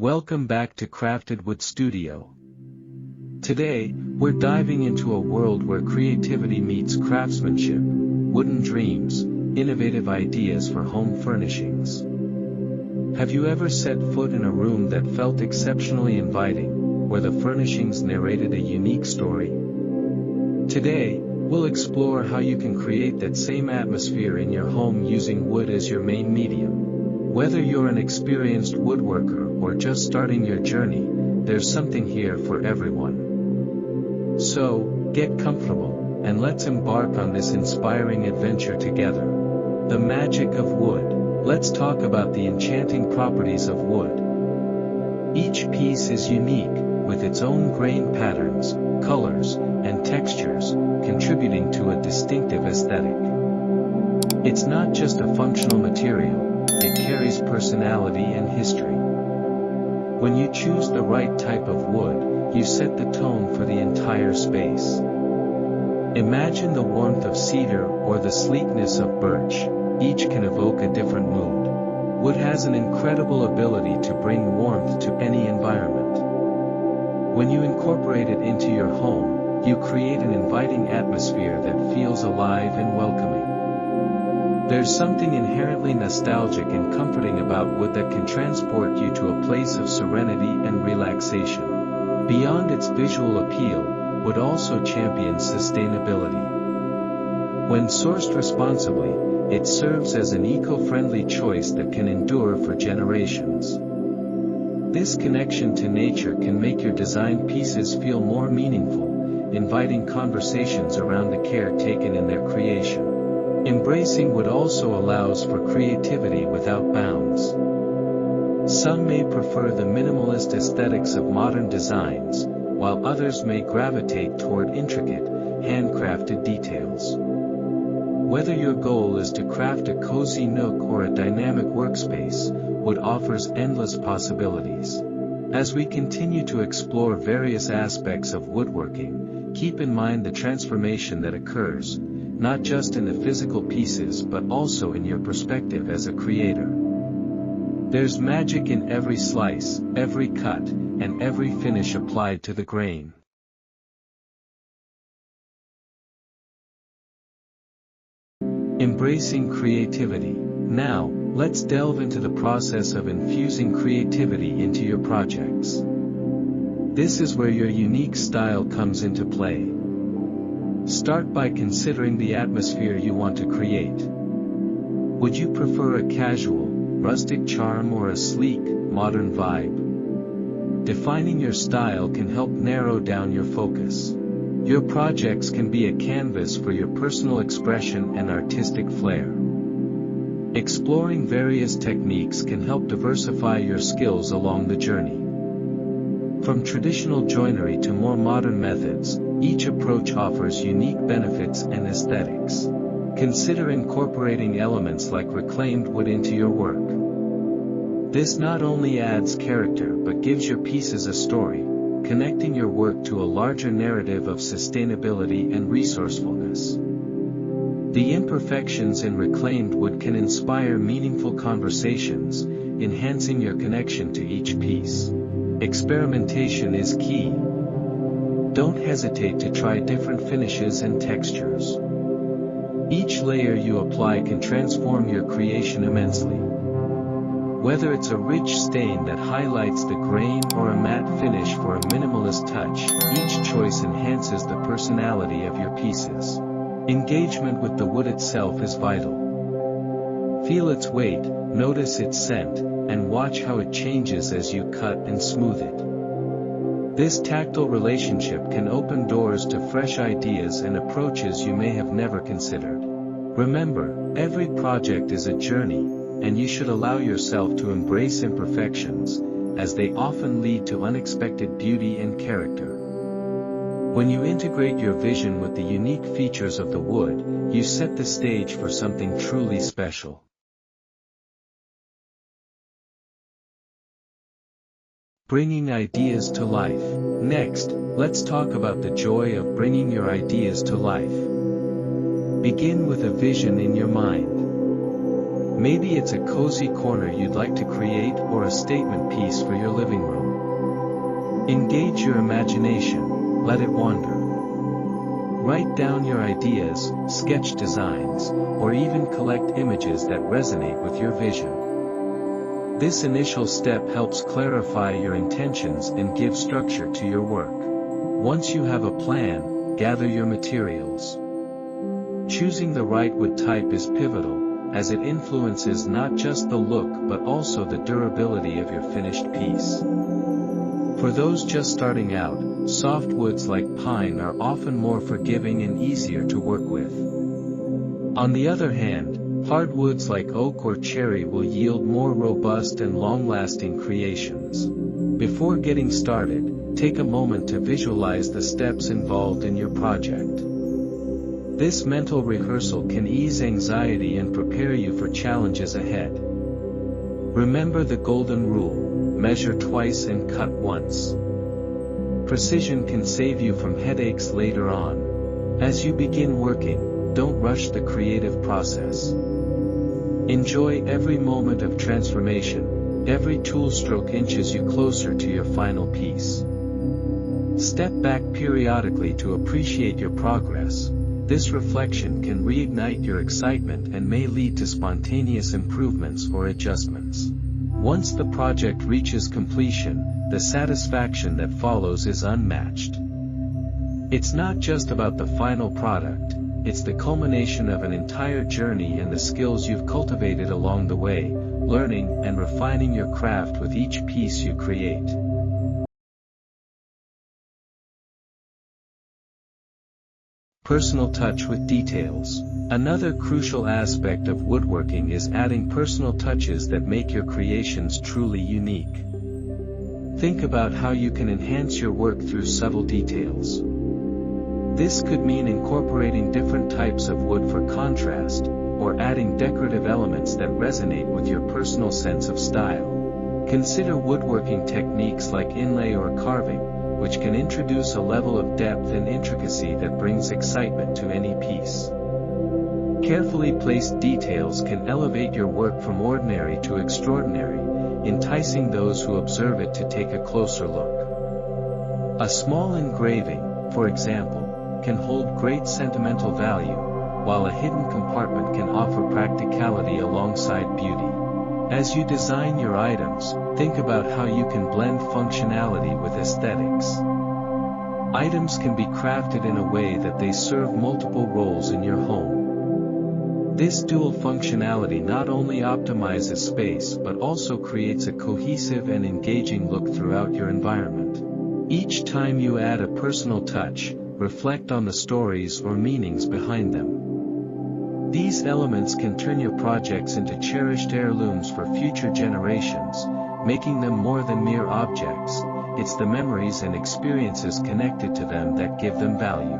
Welcome back to Crafted Wood Studio. Today, we're diving into a world where creativity meets craftsmanship, wooden dreams, innovative ideas for home furnishings. Have you ever set foot in a room that felt exceptionally inviting, where the furnishings narrated a unique story? Today, we'll explore how you can create that same atmosphere in your home using wood as your main medium. Whether you're an experienced woodworker or just starting your journey, there's something here for everyone. So, get comfortable, and let's embark on this inspiring adventure together. The magic of wood. Let's talk about the enchanting properties of wood. Each piece is unique, with its own grain patterns, colors, and textures, contributing to a distinctive aesthetic. It's not just a functional material, it carries personality and history. When you choose the right type of wood, you set the tone for the entire space. Imagine the warmth of cedar or the sleekness of birch, each can evoke a different mood. Wood has an incredible ability to bring warmth to any environment. When you incorporate it into your home, you create an inviting atmosphere that feels alive and welcoming. There's something inherently nostalgic and comforting about wood that can transport you to a place of serenity and relaxation. Beyond its visual appeal, wood also champions sustainability. When sourced responsibly, it serves as an eco-friendly choice that can endure for generations. This connection to nature can make your design pieces feel more meaningful, inviting conversations around the care taken in their creation. Embracing wood also allows for creativity without bounds. Some may prefer the minimalist aesthetics of modern designs, while others may gravitate toward intricate, handcrafted details. Whether your goal is to craft a cozy nook or a dynamic workspace, wood offers endless possibilities. As we continue to explore various aspects of woodworking, keep in mind the transformation that occurs, not just in the physical pieces but also in your perspective as a creator. There's magic in every slice, every cut, and every finish applied to the grain. Embracing creativity. Now, let's delve into the process of infusing creativity into your projects. This is where your unique style comes into play. Start by considering the atmosphere you want to create. Would you prefer a casual, rustic charm or a sleek, modern vibe? Defining your style can help narrow down your focus. Your projects can be a canvas for your personal expression and artistic flair. Exploring various techniques can help diversify your skills along the journey. From traditional joinery to more modern methods, each approach offers unique benefits and aesthetics. Consider incorporating elements like reclaimed wood into your work. This not only adds character but gives your pieces a story, connecting your work to a larger narrative of sustainability and resourcefulness. The imperfections in reclaimed wood can inspire meaningful conversations, enhancing your connection to each piece. Experimentation is key. Don't hesitate to try different finishes and textures. Each layer you apply can transform your creation immensely. Whether it's a rich stain that highlights the grain or a matte finish for a minimalist touch, each choice enhances the personality of your pieces. Engagement with the wood itself is vital. Feel its weight, notice its scent, and watch how it changes as you cut and smooth it. This tactile relationship can open doors to fresh ideas and approaches you may have never considered. Remember, every project is a journey, and you should allow yourself to embrace imperfections, as they often lead to unexpected beauty and character. When you integrate your vision with the unique features of the wood, you set the stage for something truly special. Bringing ideas to life. Next, let's talk about the joy of bringing your ideas to life. Begin with a vision in your mind. Maybe it's a cozy corner you'd like to create or a statement piece for your living room. Engage your imagination, let it wander. Write down your ideas, sketch designs, or even collect images that resonate with your vision. This initial step helps clarify your intentions and give structure to your work. Once you have a plan, gather your materials. Choosing the right wood type is pivotal, as it influences not just the look but also the durability of your finished piece. For those just starting out, soft woods like pine are often more forgiving and easier to work with. On the other hand, hardwoods like oak or cherry will yield more robust and long-lasting creations. Before getting started, take a moment to visualize the steps involved in your project. This mental rehearsal can ease anxiety and prepare you for challenges ahead. Remember the golden rule: measure twice and cut once. Precision can save you from headaches later on. As you begin working, don't rush the creative process. Enjoy every moment of transformation. Every tool stroke inches you closer to your final piece. Step back periodically to appreciate your progress. This reflection can reignite your excitement and may lead to spontaneous improvements or adjustments. Once the project reaches completion, the satisfaction that follows is unmatched. It's not just about the final product, it's the culmination of an entire journey and the skills you've cultivated along the way, learning and refining your craft with each piece you create. Personal touch with details. Another crucial aspect of woodworking is adding personal touches that make your creations truly unique. Think about how you can enhance your work through subtle details. This could mean incorporating different types of wood for contrast, or adding decorative elements that resonate with your personal sense of style. Consider woodworking techniques like inlay or carving, which can introduce a level of depth and intricacy that brings excitement to any piece. Carefully placed details can elevate your work from ordinary to extraordinary, enticing those who observe it to take a closer look. A small engraving, for example, can hold great sentimental value, while a hidden compartment can offer practicality alongside beauty. As you design your items, think about how you can blend functionality with aesthetics. Items can be crafted in a way that they serve multiple roles in your home. This dual functionality not only optimizes space but also creates a cohesive and engaging look throughout your environment. Each time you add a personal touch, reflect on the stories or meanings behind them. These elements can turn your projects into cherished heirlooms for future generations, making them more than mere objects. It's the memories and experiences connected to them that give them value.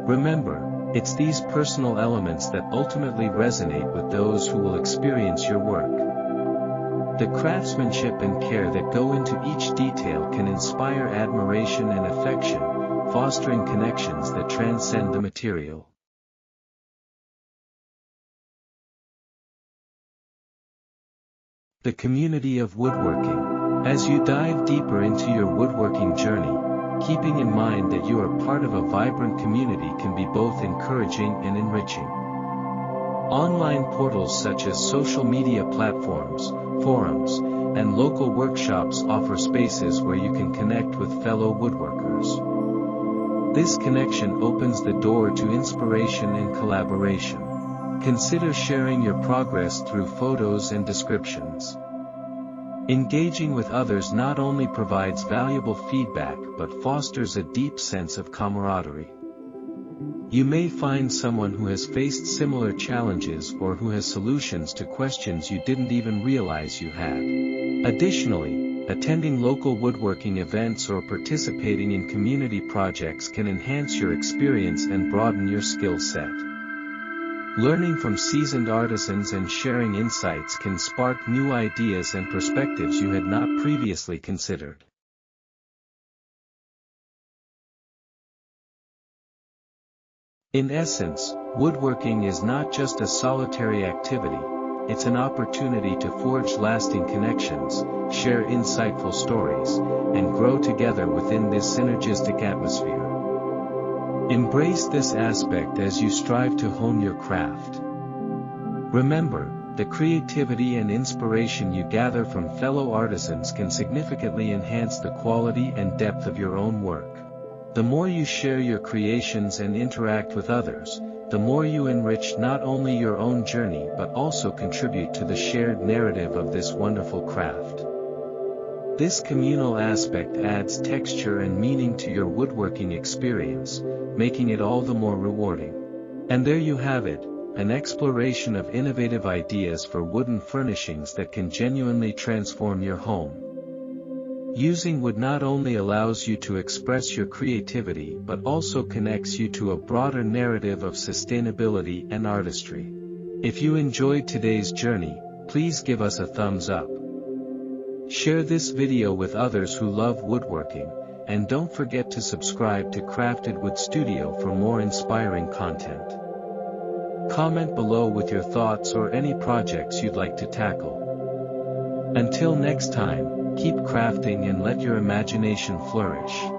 Remember, it's these personal elements that ultimately resonate with those who will experience your work. The craftsmanship and care that go into each detail can inspire admiration and affection, fostering connections that transcend the material. The community of woodworking. As you dive deeper into your woodworking journey, keeping in mind that you are part of a vibrant community can be both encouraging and enriching. Online portals such as social media platforms, forums, and local workshops offer spaces where you can connect with fellow woodworkers. This connection opens the door to inspiration and collaboration. Consider sharing your progress through photos and descriptions. Engaging with others not only provides valuable feedback but fosters a deep sense of camaraderie. You may find someone who has faced similar challenges or who has solutions to questions you didn't even realize you had. Additionally, attending local woodworking events or participating in community projects can enhance your experience and broaden your skill set. Learning from seasoned artisans and sharing insights can spark new ideas and perspectives you had not previously considered. In essence, woodworking is not just a solitary activity, it's an opportunity to forge lasting connections, share insightful stories, and grow together within this synergistic atmosphere. Embrace this aspect as you strive to hone your craft. Remember, the creativity and inspiration you gather from fellow artisans can significantly enhance the quality and depth of your own work. The more you share your creations and interact with others, the more you enrich not only your own journey but also contribute to the shared narrative of this wonderful craft. This communal aspect adds texture and meaning to your woodworking experience, making it all the more rewarding. And there you have it, an exploration of innovative ideas for wooden furnishings that can genuinely transform your home. Using wood not only allows you to express your creativity but also connects you to a broader narrative of sustainability and artistry. If you enjoyed today's journey, please give us a thumbs up. Share this video with others who love woodworking, and don't forget to subscribe to Crafted Wood Studio for more inspiring content. Comment below with your thoughts or any projects you'd like to tackle. Until next time, keep crafting and let your imagination flourish.